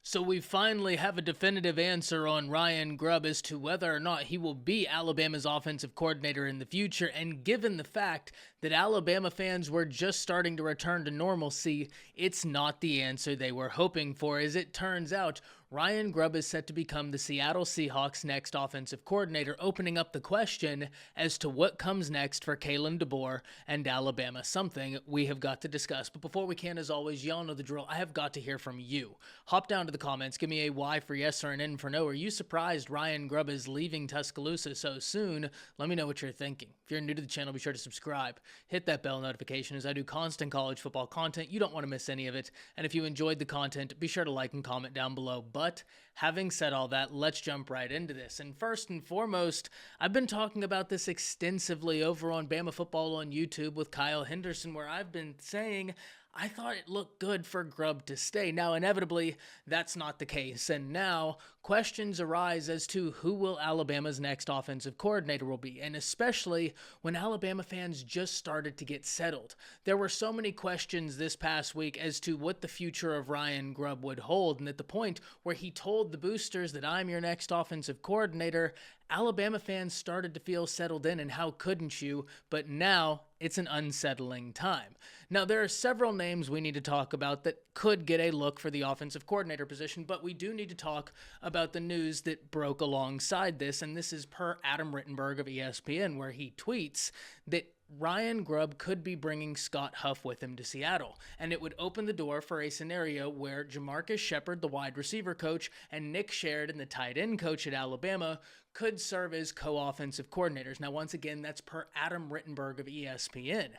So we finally have a definitive answer on Ryan Grubb as to whether or not he will be Alabama's offensive coordinator in the future, and given the fact that Alabama fans were just starting to return to normalcy, it's not the answer they were hoping for. As it turns out, Ryan Grubb is set to become the Seattle Seahawks' next offensive coordinator, opening up the question as to what comes next for Kalen DeBoer and Alabama, something we have got to discuss. But before we can, as always, y'all know the drill. I have got to hear from you. Hop down to the comments, give me a Y for yes or an N for no. Are you surprised Ryan Grubb is leaving Tuscaloosa so soon? Let me know what you're thinking. If you're new to the channel, be sure to subscribe. Hit that bell notification as I do constant college football content. You don't want to miss any of it. And if you enjoyed the content, be sure to like and comment down below. But having said all that, let's jump right into this. And first and foremost, I've been talking about this extensively over on Bama Football on YouTube with Kyle Henderson, where I've been saying I thought it looked good for Grubb to stay. Now, inevitably, that's not the case. And now questions arise as to who will Alabama's next offensive coordinator will be, and especially when Alabama fans just started to get settled. There were so many questions this past week as to what the future of Ryan Grubb would hold, and at the point where he told the boosters that I'm your next offensive coordinator, Alabama fans started to feel settled in, and how couldn't you? But now it's an unsettling time. Now, there are several names we need to talk about that could get a look for the offensive coordinator position, but we do need to talk about the news that broke alongside this, and this is per Adam Rittenberg of ESPN, where he tweets that Ryan Grubb could be bringing Scott Huff with him to Seattle, and it would open the door for a scenario where Jamarcus Shepard, the wide receiver coach, and Nick Sheridan, the tight end coach at Alabama, could serve as co-offensive coordinators. Now, once again, that's per Adam Rittenberg of ESPN.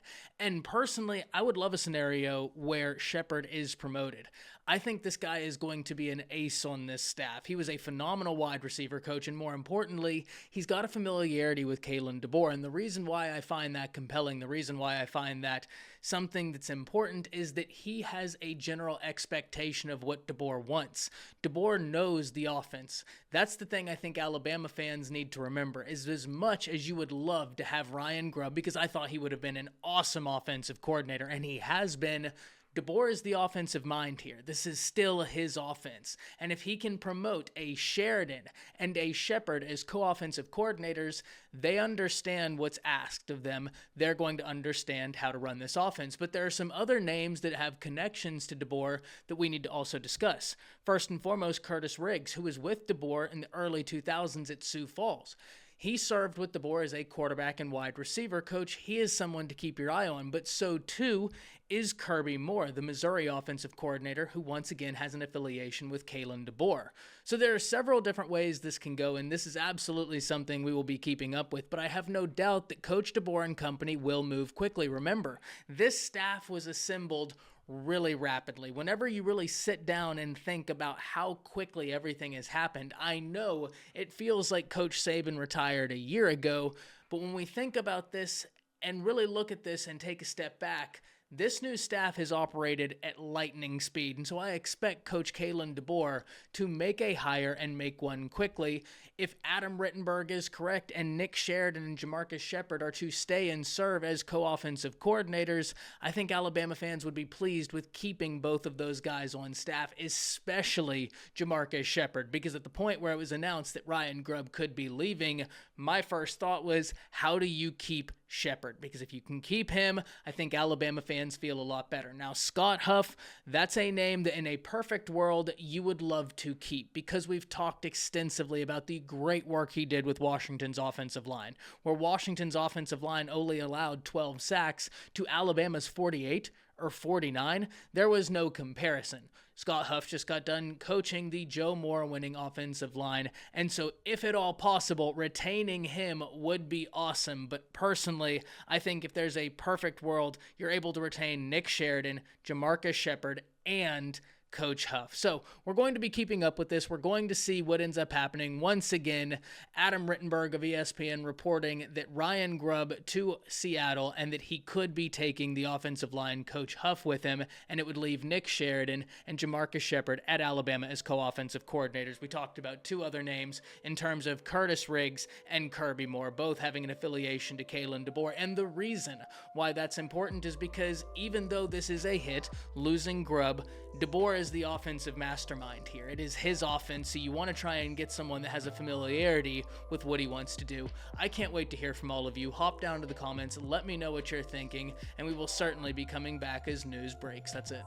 And personally, I would love a scenario where Shepard is promoted. I think this guy is going to be an ace on this staff. He was a phenomenal wide receiver coach, and more importantly, he's got a familiarity with Kalen DeBoer. And the reason why I find that compelling, the reason why I find that something that's important, is that he has a general expectation of what DeBoer wants. DeBoer knows the offense. That's the thing I think Alabama fans need to remember, is as much as you would love to have Ryan Grubb, because I thought he would have been an awesome offensive coordinator, and he has been, DeBoer is the offensive mind here. This is still his offense. And if he can promote a Sheridan and a Shepard as co-offensive coordinators, they understand what's asked of them. They're going to understand how to run this offense. But there are some other names that have connections to DeBoer that we need to also discuss. First and foremost, Curtis Riggs, who was with DeBoer in the early 2000s at Sioux Falls. He served with DeBoer as a quarterback and wide receiver coach. He is someone to keep your eye on, but so too is Kirby Moore, the Missouri offensive coordinator, who once again has an affiliation with Kalen DeBoer. So there are several different ways this can go, and this is absolutely something we will be keeping up with, but I have no doubt that Coach DeBoer and company will move quickly. Remember, this staff was assembled really rapidly. Whenever you really sit down and think about how quickly everything has happened, I know it feels like Coach Saban retired a year ago, but when we think about this and really look at this and take a step back, this new staff has operated at lightning speed, and so I expect Coach Kalen DeBoer to make a hire and make one quickly. If Adam Rittenberg is correct and Nick Sheridan and Jamarcus Shepard are to stay and serve as co-offensive coordinators, I think Alabama fans would be pleased with keeping both of those guys on staff, especially Jamarcus Shepard, because at the point where it was announced that Ryan Grubb could be leaving, my first thought was, how do you keep Shepard? Because if you can keep him, I think Alabama fans feel a lot better. Now, Scott Huff, that's a name that in a perfect world you would love to keep, because we've talked extensively about the great work he did with Washington's offensive line, where Washington's offensive line only allowed 12 sacks to Alabama's 48 or 49. There was no comparison. Scott Huff just got done coaching the Joe Moore winning offensive line, and so if at all possible, retaining him would be awesome. But personally, I think if there's a perfect world, you're able to retain Nick Sheridan, Jamarcus Shepard, and Coach Huff. So we're going to be keeping up with this. We're going to see what ends up happening. Once again, Adam Rittenberg of ESPN reporting that Ryan Grubb to Seattle and that he could be taking the offensive line coach Huff with him, and it would leave Nick Sheridan and Jamarcus Shepard at Alabama as co-offensive coordinators. We talked about two other names in terms of Curtis Riggs and Kirby Moore, both having an affiliation to Kalen DeBoer. And the reason why that's important is because even though this is a hit, losing Grubb DeBoer is the offensive mastermind here. It is his offense, so you want to try and get someone that has a familiarity with what he wants to do. I can't wait to hear from all of you. Hop down to the comments, let me know what you're thinking, and we will certainly be coming back as news breaks. That's it.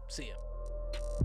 See ya.